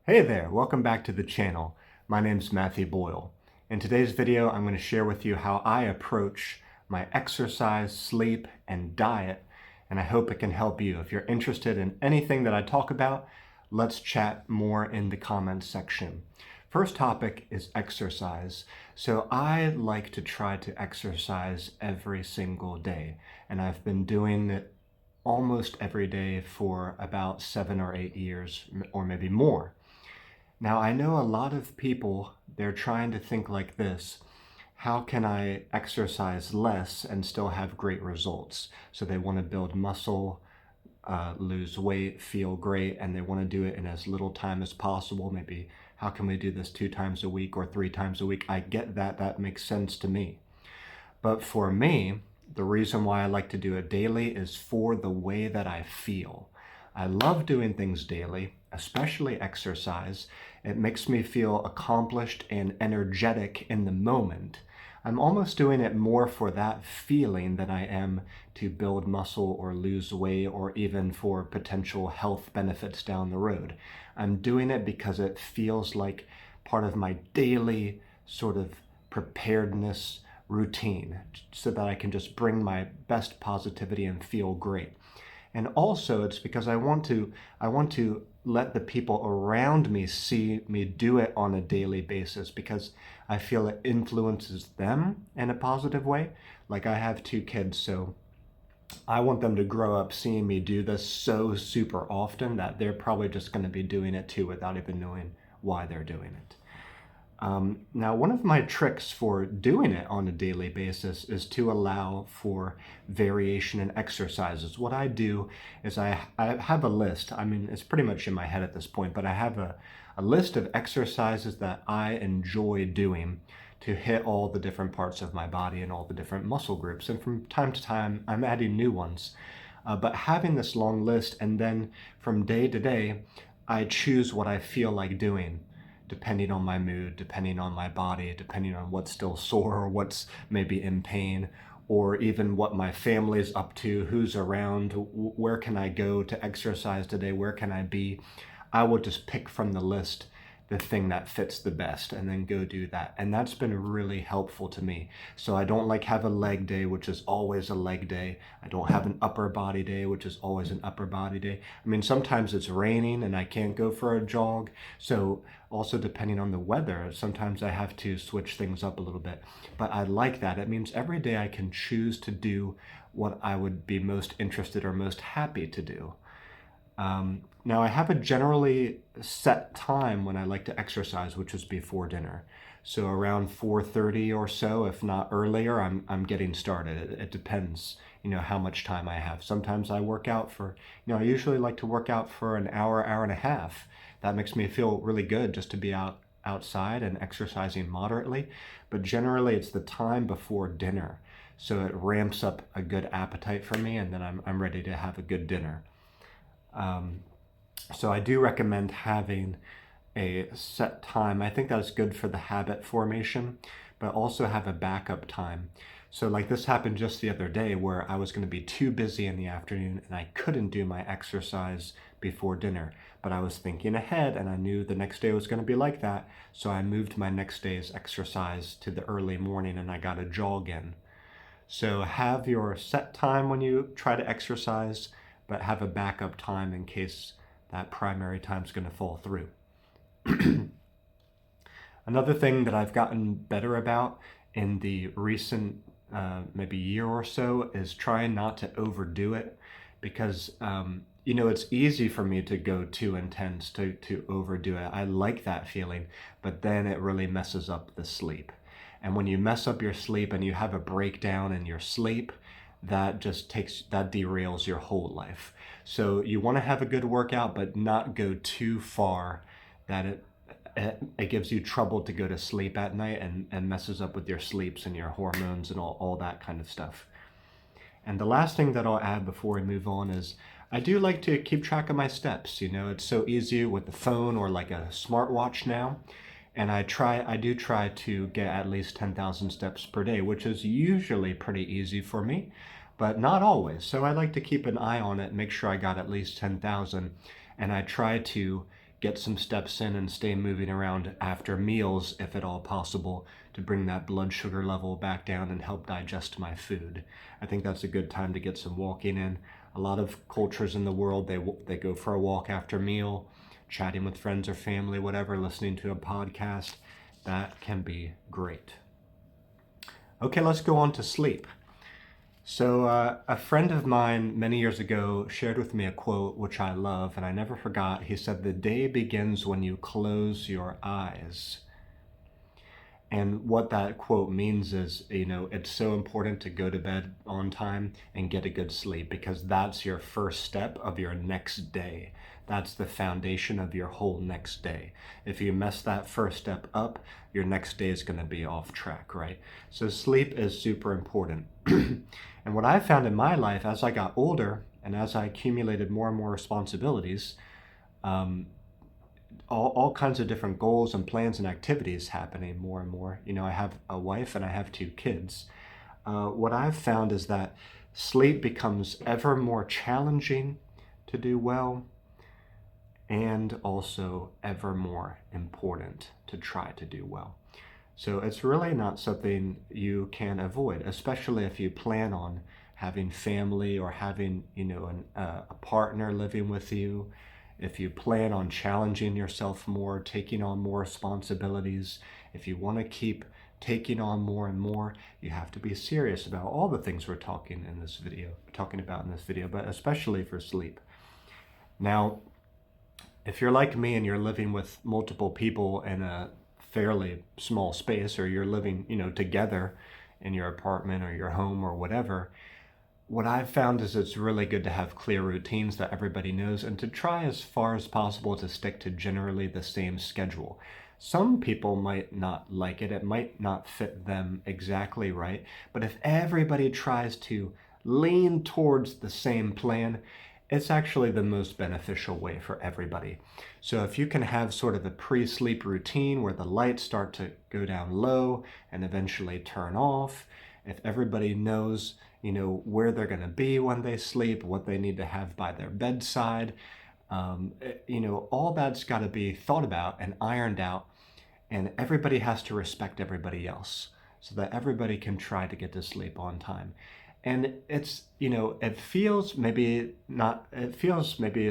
Hey there, welcome back to the channel. My name's Matt Boyle. In today's video, I'm going to share with you how I approach my exercise, sleep, and diet, and I hope it can help you. If you're interested in anything that I talk about, let's chat more in the comments section. First topic is exercise. So I like to try to exercise every single day, and I've been doing it almost every day for about 7 or 8 years, or maybe more. Now, I know a lot of people, they're trying to think like this: how can I exercise less and still have great results? So they want to build muscle, lose weight, feel great, and they want to do it in as little time as possible. Maybe, how can we do this 2 times a week or 3 times a week? I get that. That makes sense to me. But for me, the reason why I like to do it daily is for the way that I feel. I love doing things daily, especially exercise. It makes me feel accomplished and energetic in the moment. I'm almost doing it more for that feeling than I am to build muscle or lose weight or even for potential health benefits down the road. I'm doing it because it feels like part of my daily sort of preparedness routine so that I can just bring my best positivity and feel great. And also it's because I want to let the people around me see me do it on a daily basis, because I feel it influences them in a positive way. Like, I have 2 kids, so I want them to grow up seeing me do this so super often that they're probably just going to be doing it too without even knowing why they're doing it. Now, one of my tricks for doing it on a daily basis is to allow for variation in exercises. What I do is I have a list. I mean, it's pretty much in my head at this point, but I have a list of exercises that I enjoy doing to hit all the different parts of my body and all the different muscle groups. And from time to time, I'm adding new ones. But having this long list, and then from day to day, I choose what I feel like doing, depending on my mood, depending on my body, depending on what's still sore or what's maybe in pain, or even what my family's up to, who's around, where can I go to exercise today, where can I be. I will just pick from the list the thing that fits the best and then go do that. And that's been really helpful to me. So I don't like have a leg day, which is always a leg day. I don't have an upper body day, which is always an upper body day. I mean, sometimes it's raining and I can't go for a jog. So also depending on the weather, sometimes I have to switch things up a little bit. But I like that. It means every day I can choose to do what I would be most interested or most happy to do. Now, I have a generally set time when I like to exercise, which is before dinner. So around 4:30 or so, if not earlier, I'm getting started. It depends, how much time I have. Sometimes I work out for, I usually like to work out for an hour, hour and a half. That makes me feel really good just to be outside and exercising moderately. But generally, it's the time before dinner. So it ramps up a good appetite for me, and then I'm ready to have a good dinner. So I do recommend having a set time. I think that's good for the habit formation, but also have a backup time. So like this happened just the other day where I was going to be too busy in the afternoon and I couldn't do my exercise before dinner, but I was thinking ahead and I knew the next day was going to be like that. So I moved my next day's exercise to the early morning and I got a jog in. So have your set time when you try to exercise, but have a backup time in case that primary time is going to fall through. Another thing that I've gotten better about in the recent maybe year or so is trying not to overdo it, because it's easy for me to go too intense, to overdo it. I like that feeling, but then it really messes up the sleep. And when you mess up your sleep and you have a breakdown in your sleep, that derails your whole life. So you want to have a good workout, but not go too far that it gives you trouble to go to sleep at night and messes up with your sleeps and your hormones and all that kind of stuff. And the last thing that I'll add before we move on is I do like to keep track of my steps. It's so easy with the phone or like a smartwatch now. And I do try to get at least 10,000 steps per day, which is usually pretty easy for me, but not always. So I like to keep an eye on it, make sure I got at least 10,000. And I try to get some steps in and stay moving around after meals, if at all possible, to bring that blood sugar level back down and help digest my food. I think that's a good time to get some walking in. A lot of cultures in the world, they go for a walk after meal, chatting with friends or family, whatever, listening to a podcast. That can be great. Okay, let's go on to sleep. So a friend of mine many years ago shared with me a quote which I love and I never forgot. He said, "The day begins when you close your eyes." And what that quote means is, it's so important to go to bed on time and get a good sleep, because that's your first step of your next day. That's the foundation of your whole next day. If you mess that first step up, your next day is going to be off track, right? So sleep is super important. And what I found in my life as I got older and as I accumulated more and more responsibilities, all kinds of different goals and plans and activities happening more and more. I have a wife and I have 2 kids. What I've found is that sleep becomes ever more challenging to do well, and also ever more important to try to do well. So it's really not something you can avoid, especially if you plan on having family or having, a partner living with you. If you plan on challenging yourself more, taking on more responsibilities, if you want to keep taking on more and more, you have to be serious about all the things we're talking about in this video, but especially for sleep. Now, if you're like me and you're living with multiple people in a fairly small space, or you're living, together in your apartment or your home or whatever, what I've found is it's really good to have clear routines that everybody knows, and to try as far as possible to stick to generally the same schedule. Some people might not like it. It might not fit them exactly right. But if everybody tries to lean towards the same plan, it's actually the most beneficial way for everybody. So if you can have sort of a pre-sleep routine where the lights start to go down low and eventually turn off, if everybody knows, where they're going to be when they sleep, what they need to have by their bedside, all that's got to be thought about and ironed out, and everybody has to respect everybody else so that everybody can try to get to sleep on time. And it's, it feels maybe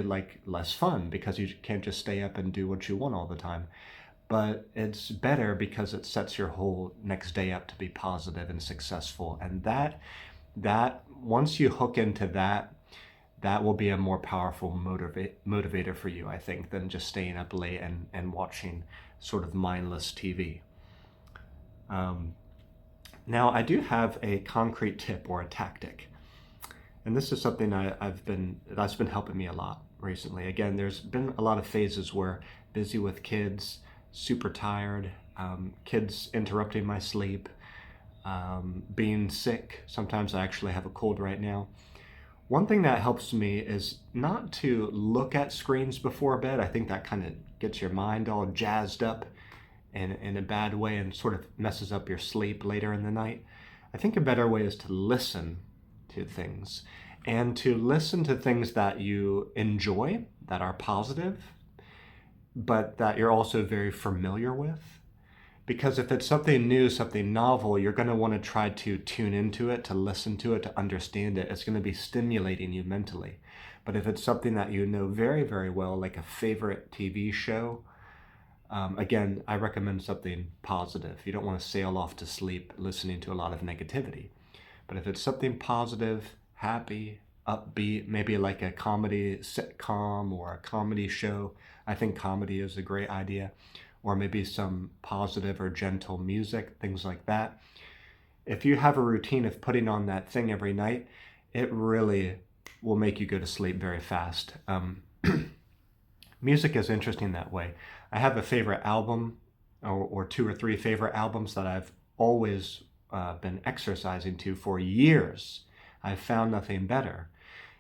like less fun because you can't just stay up and do what you want all the time. But it's better because it sets your whole next day up to be positive and successful. And that once you hook into that will be a more powerful motivator for you, I think, than just staying up late and watching sort of mindless TV. Now, I do have a concrete tip or a tactic, and this is something that's been helping me a lot recently. Again, there's been a lot of phases where busy with kids, super tired, kids interrupting my sleep, being sick. Sometimes I actually have a cold right now. One thing that helps me is not to look at screens before bed. I think that kind of gets your mind all jazzed up in a bad way and sort of messes up your sleep later in the night. I think a better way is to listen to things, and to listen to things that you enjoy, that are positive, but that you're also very familiar with. Because if it's something new, something novel, you're going to want to try to tune into it, to listen to it, to understand it. It's going to be stimulating you mentally. But if it's something that you know very, very well, like a favorite TV show, again, I recommend something positive. You don't want to sail off to sleep listening to a lot of negativity. But if it's something positive, happy, upbeat, maybe like a comedy sitcom or a comedy show, I think comedy is a great idea. Or maybe some positive or gentle music, things like that. If you have a routine of putting on that thing every night, it really will make you go to sleep very fast. Music is interesting that way. I have a favorite album, or 2 or 3 favorite albums that I've always been exercising to for years. I've found nothing better.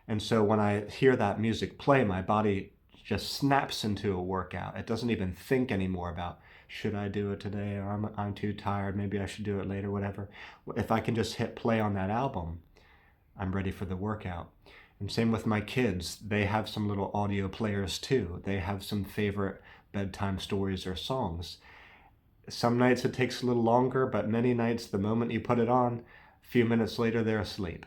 And so when I hear that music play, my body just snaps into a workout. It doesn't even think anymore about, should I do it today, or I'm too tired, maybe I should do it later, whatever. If I can just hit play on that album, I'm ready for the workout. And same with my kids. They have some little audio players too. They have some favorite bedtime stories or songs. Some nights it takes a little longer, but many nights, the moment you put it on, a few minutes later, they're asleep.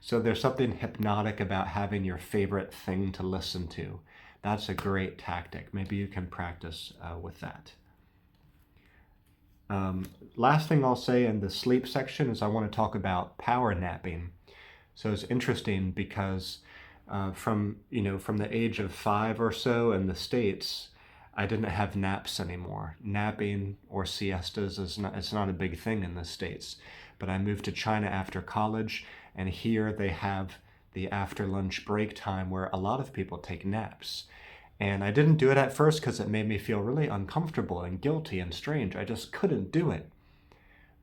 So there's something hypnotic about having your favorite thing to listen to. That's a great tactic. Maybe you can practice with that. Last thing I'll say in the sleep section is I want to talk about power napping. So it's interesting because from the age of 5 or so in the States, I didn't have naps anymore. Napping or siestas it's not a big thing in the States. But I moved to China after college, and here they have the after lunch break time where a lot of people take naps. And I didn't do it at first because it made me feel really uncomfortable and guilty and strange. I just couldn't do it.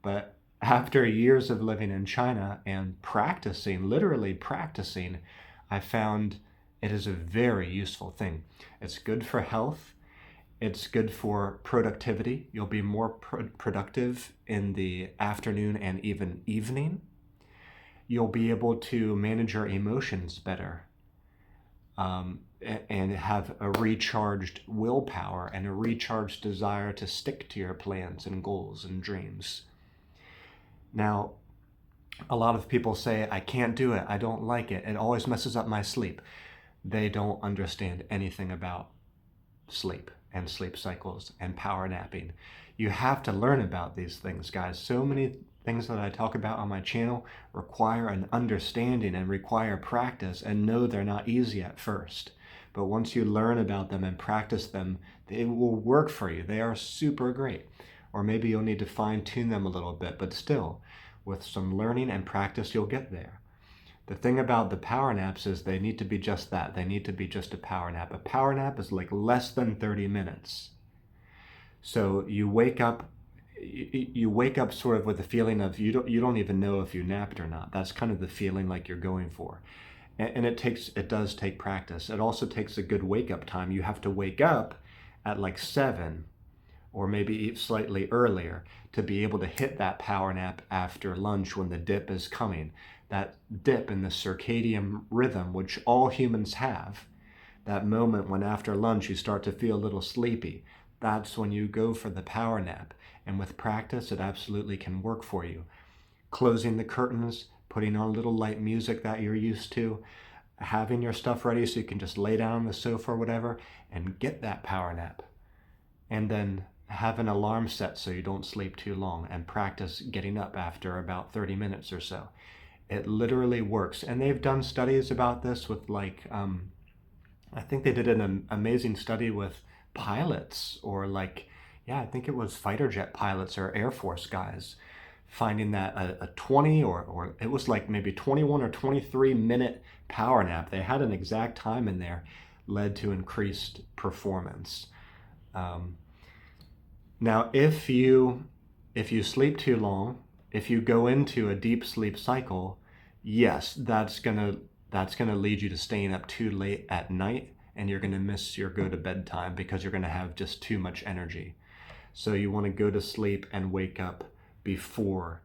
But after years of living in China and practicing, literally practicing, I found it is a very useful thing. It's good for health. It's good for productivity. You'll be more productive in the afternoon and even evening. You'll be able to manage your emotions better and have a recharged willpower and a recharged desire to stick to your plans and goals and dreams. Now, a lot of people say, I can't do it, I don't like it, it always messes up my sleep. They don't understand anything about sleep and sleep cycles and power napping. You have to learn about these things, guys. So many things that I talk about on my channel require an understanding and require practice, and no, they're not easy at first. But once you learn about them and practice them, they will work for you. They are super great. Or maybe you'll need to fine-tune them a little bit, but still, with some learning and practice, you'll get there. The thing about the power naps is they need to be just that. They need to be just a power nap. A power nap is like less than 30 minutes. So you wake up sort of with the feeling of you don't even know if you napped or not. That's kind of the feeling like you're going for. And it does take practice. It also takes a good wake up time. You have to wake up at like 7 or maybe slightly earlier to be able to hit that power nap after lunch when the dip is coming. That dip in the circadian rhythm, which all humans have, that moment when after lunch you start to feel a little sleepy, that's when you go for the power nap. And with practice, it absolutely can work for you. Closing the curtains, putting on a little light music that you're used to, having your stuff ready so you can just lay down on the sofa or whatever and get that power nap. And then have an alarm set so you don't sleep too long, and practice getting up after about 30 minutes or so. It literally works. And they've done studies about this with I think they did an amazing study with pilots or I think it was fighter jet pilots or Air Force guys, finding that a 20 or it was like maybe 21 or 23 minute power nap, they had an exact time in there, led to increased performance. Now, if you sleep too long, if you go into a deep sleep cycle, yes, that's gonna lead you to staying up too late at night, and you're gonna miss your go to bed time because you're gonna have just too much energy. So you want to go to sleep and wake up before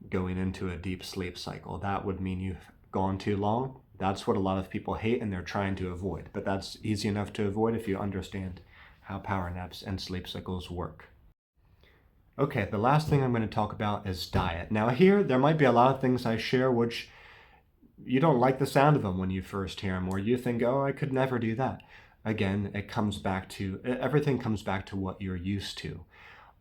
going into a deep sleep cycle. That would mean you've gone too long. That's what a lot of people hate and they're trying to avoid. But that's easy enough to avoid if you understand how power naps and sleep cycles work. Okay, the last thing I'm going to talk about is diet. Now here, there might be a lot of things I share which you don't like the sound of them when you first hear them, or you think, oh, I could never do that. Again, everything comes back to what you're used to.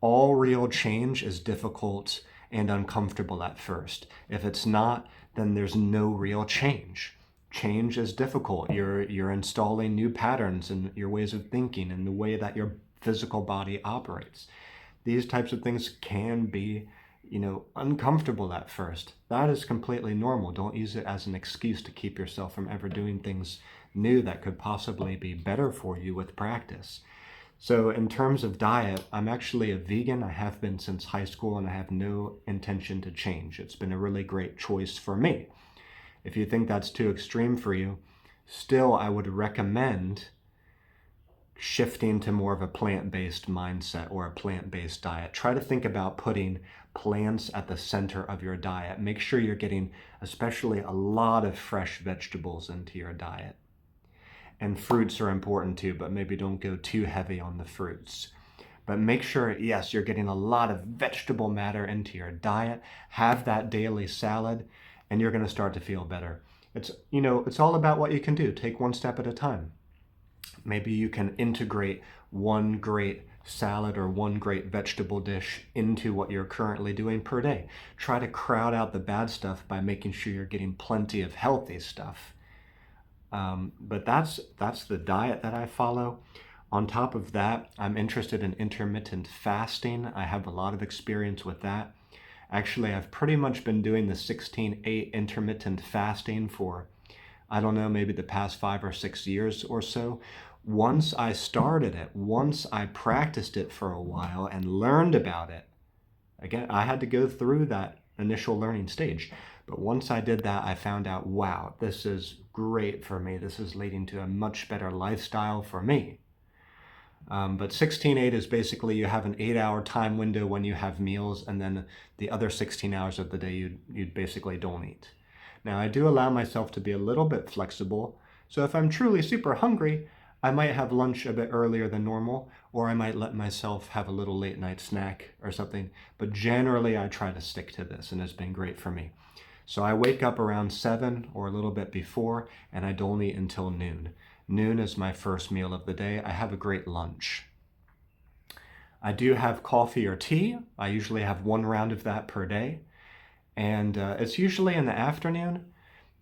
All real change is difficult and uncomfortable at first. If it's not, then there's no real change. Change is difficult. You're installing new patterns and your ways of thinking and the way that your physical body operates. These types of things can be, uncomfortable at first. That is completely normal. Don't use it as an excuse to keep yourself from ever doing things new that could possibly be better for you with practice. So in terms of diet, I'm actually a vegan. I have been since high school, and I have no intention to change. It's been a really great choice for me. If you think that's too extreme for you, still I would recommend shifting to more of a plant-based mindset or a plant-based diet. Try to think about putting plants at the center of your diet. Make sure you're getting especially a lot of fresh vegetables into your diet. And fruits are important too, but maybe don't go too heavy on the fruits. But make sure, yes, you're getting a lot of vegetable matter into your diet. Have that daily salad, and you're going to start to feel better. It's all about what you can do. Take one step at a time. Maybe you can integrate one great salad or one great vegetable dish into what you're currently doing per day. Try to crowd out the bad stuff by making sure you're getting plenty of healthy stuff. But that's the diet that I follow. On top of that, I'm interested in intermittent fasting. I have a lot of experience with that. Actually, I've pretty much been doing the 16/8 intermittent fasting for, I don't know, maybe the past 5 or 6 years or so. Once I started it, once I practiced it for a while and learned about it, again, I had to go through that initial learning stage. But once I did that, I found out, wow, this is great for me. This is leading to a much better lifestyle for me. But 16/8 is basically you have an 8-hour time window when you have meals, and then the other 16 hours of the day you basically don't eat. Now, I do allow myself to be a little bit flexible. So if I'm truly super hungry, I might have lunch a bit earlier than normal, or I might let myself have a little late night snack or something. But generally, I try to stick to this, and it's been great for me. So I wake up around 7 or a little bit before, and I don't eat until noon. Noon is my first meal of the day. I have a great lunch. I do have coffee or tea. I usually have 1 round of that per day. And it's usually in the afternoon,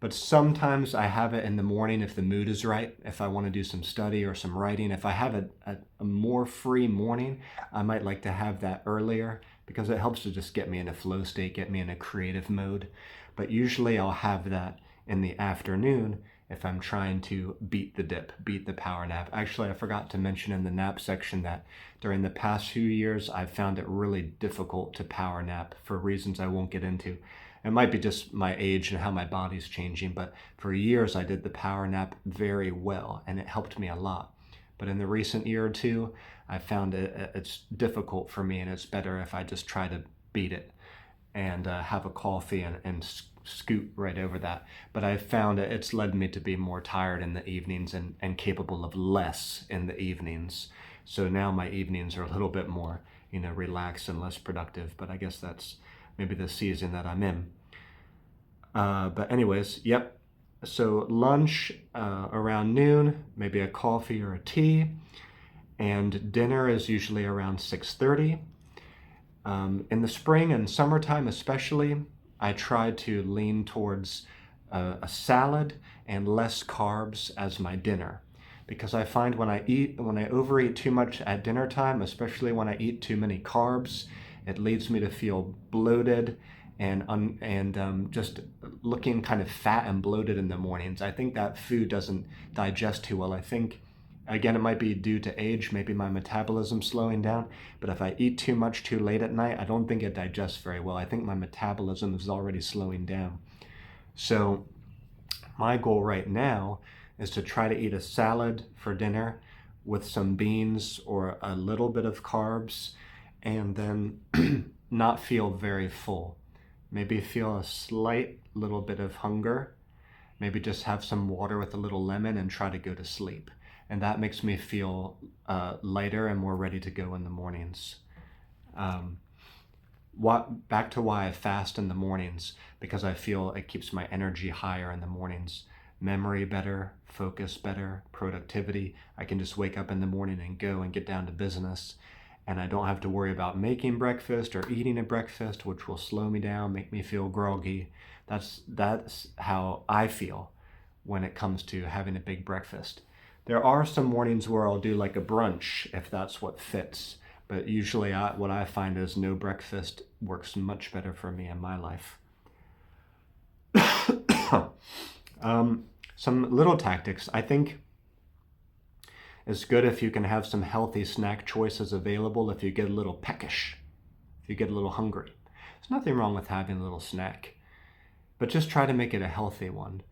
but sometimes I have it in the morning if the mood is right, if I want to do some study or some writing. If I have a more free morning, I might like to have that earlier because it helps to just get me in a flow state, get me in a creative mode. But usually I'll have that in the afternoon if I'm trying to beat the dip, beat the power nap. Actually, I forgot to mention in the nap section that during the past few years, I've found it really difficult to power nap for reasons I won't get into. It might be just my age and how my body's changing, but for years I did the power nap very well, and it helped me a lot. But in the recent year or two, I found it's difficult for me, and it's better if I just try to beat it and have a coffee and scoot right over that. But I've found it's led me to be more tired in the evenings and capable of less in the evenings. So now my evenings are a little bit more, relaxed and less productive. But I guess that's maybe the season that I'm in. But anyways, yep. So lunch around noon, maybe a coffee or a tea. And dinner is usually around 6:30. In the spring and summertime especially, I try to lean towards a salad and less carbs as my dinner. Because I find when I overeat too much at dinner time, especially when I eat too many carbs, it leads me to feel bloated and just looking kind of fat and bloated in the mornings. I think that food doesn't digest too well. I think, again, it might be due to age, maybe my metabolism's slowing down, but if I eat too much too late at night, I don't think it digests very well. I think my metabolism is already slowing down. So my goal right now is to try to eat a salad for dinner with some beans or a little bit of carbs, and then not feel very full. Maybe feel a slight little bit of hunger. Maybe just have some water with a little lemon and try to go to sleep. And that makes me feel lighter and more ready to go in the mornings. Back to why I fast in the mornings, because I feel it keeps my energy higher in the mornings. Memory better, focus better, productivity. I can just wake up in the morning and go and get down to business. And I don't have to worry about making breakfast or eating a breakfast, which will slow me down, make me feel groggy. That's how I feel when it comes to having a big breakfast. There are some mornings where I'll do like a brunch if that's what fits. But usually what I find is no breakfast works much better for me in my life. Some little tactics. I think it's good if you can have some healthy snack choices available if you get a little peckish, if you get a little hungry. There's nothing wrong with having a little snack, but just try to make it a healthy one.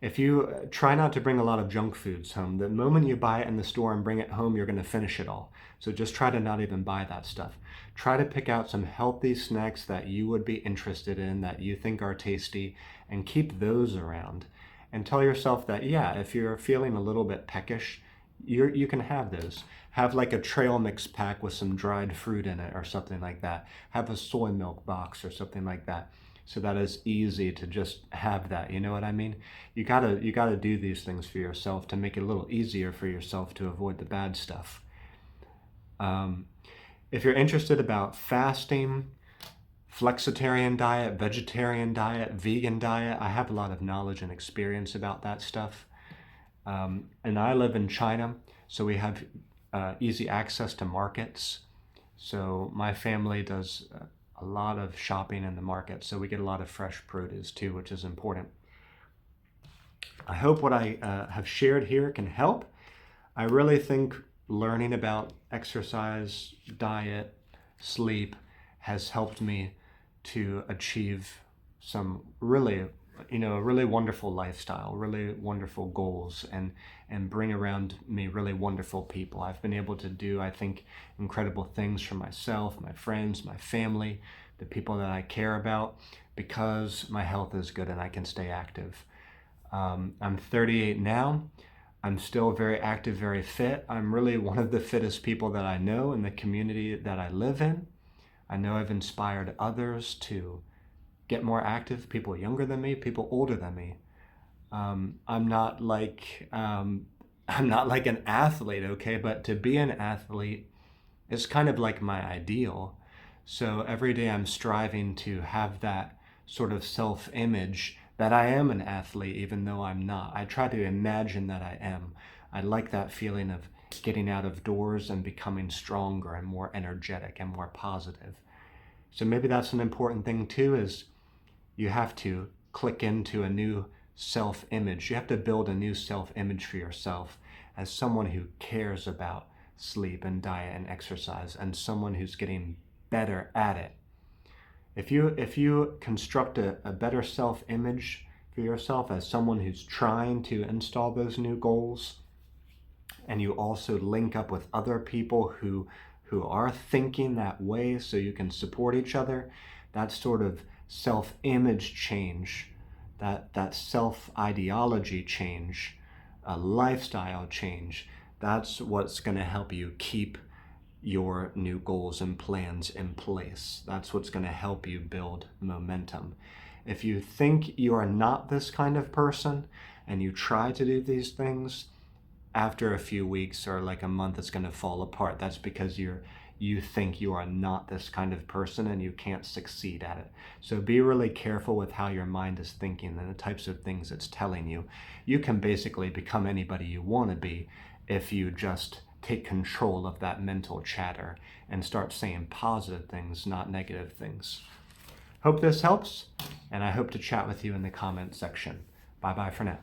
If you try not to bring a lot of junk foods home, the moment you buy it in the store and bring it home, you're going to finish it all. So just try to not even buy that stuff. Try to pick out some healthy snacks that you would be interested in, that you think are tasty, and keep those around. And tell yourself that, yeah, if you're feeling a little bit peckish, you can have those. Have like a trail mix pack with some dried fruit in it or something like that. Have a soy milk box or something like that, so that it's easy to just have that. You know what I mean? You gotta do these things for yourself to make it a little easier for yourself to avoid the bad stuff. If you're interested about fasting, flexitarian diet, vegetarian diet, vegan diet, I have a lot of knowledge and experience about that stuff. And I live in China, so we have easy access to markets. So my family does a lot of shopping in the market, so we get a lot of fresh produce too, which is important. I hope what I have shared here can help. I really think learning about exercise, diet, sleep has helped me to achieve some really, a really wonderful lifestyle, really wonderful goals, and bring around me really wonderful people. I've been able to do, I think, incredible things for myself, my friends, my family, the people that I care about, because my health is good and I can stay active. I'm 38 now. I'm still very active, very fit. I'm really one of the fittest people that I know in the community that I live in. I know I've inspired others to get more active, people younger than me, people older than me. I'm not like an athlete, okay? But to be an athlete is kind of like my ideal. So every day I'm striving to have that sort of self-image that I am an athlete, even though I'm not. I try to imagine that I am. I like that feeling of getting out of doors and becoming stronger and more energetic and more positive. So maybe that's an important thing too, is you have to click into a new self-image. You have to build a new self-image for yourself as someone who cares about sleep and diet and exercise, and someone who's getting better at it. If you construct a better self-image for yourself as someone who's trying to install those new goals, and you also link up with other people who are thinking that way so you can support each other, that sort of self-image change, that self-ideology change, a lifestyle change, that's what's going to help you keep your new goals and plans in place. That's what's going to help you build momentum. If you think you are not this kind of person and you try to do these things, after a few weeks or like a month, it's going to fall apart. That's because you think you are not this kind of person and you can't succeed at it. So be really careful with how your mind is thinking and the types of things it's telling you. You can basically become anybody you want to be if you just take control of that mental chatter and start saying positive things, not negative things. Hope this helps, and I hope to chat with you in the comment section. Bye-bye for now.